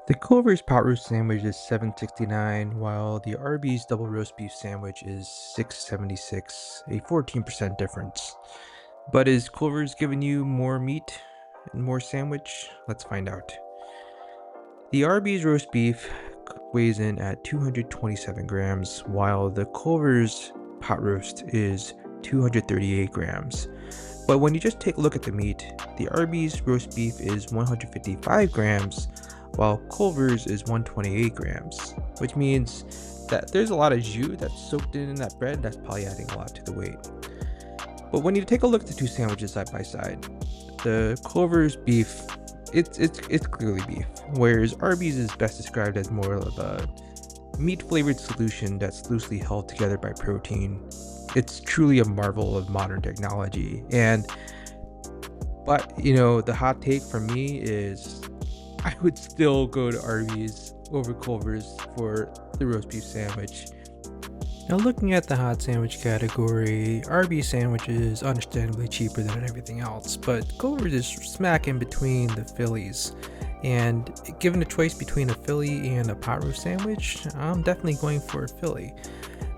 The Culvers pot roast sandwich is $7.69, while the Arby's double roast beef sandwich is $6.76, a 14% difference. But is Culver's giving you more meat and more sandwich? Let's find out. The Arby's roast beef weighs in at 227 grams, while the Culver's pot roast is 238 grams. But when you just take a look at the meat, the Arby's roast beef is 155 grams, while Culver's is 128 grams, which means that there's a lot of jus that's soaked in that bread that's probably adding a lot to the weight. But when you take a look at the two sandwiches side by side, the Culver's beef, it's clearly beef, whereas Arby's is best described as more of a meat flavored solution that's loosely held together by protein. It's truly a marvel of modern technology. But the hot take from me is I would still go to Arby's over Culver's for the roast beef sandwich. Now, looking at the hot sandwich category, Arby's sandwich is understandably cheaper than everything else, but Culver's is smack in between the Phillies. And given a choice between a Philly and a pot roast sandwich, I'm definitely going for a Philly.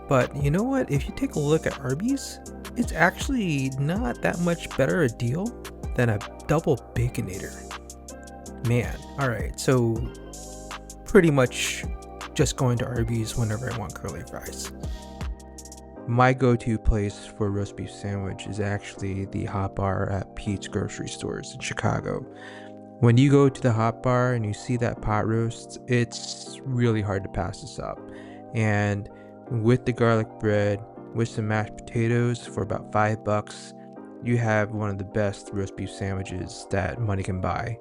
But you know what? If you take a look at Arby's, it's actually not that much better a deal than a double Baconator. Man, alright, so pretty much just going to Arby's whenever I want curly fries. My go-to place for a roast beef sandwich is actually the Hot Bar at Pete's grocery stores in Chicago. When you go to the Hot Bar and you see that pot roast, it's really hard to pass this up. And with the garlic bread, with some mashed potatoes for about $5, you have one of the best roast beef sandwiches that money can buy.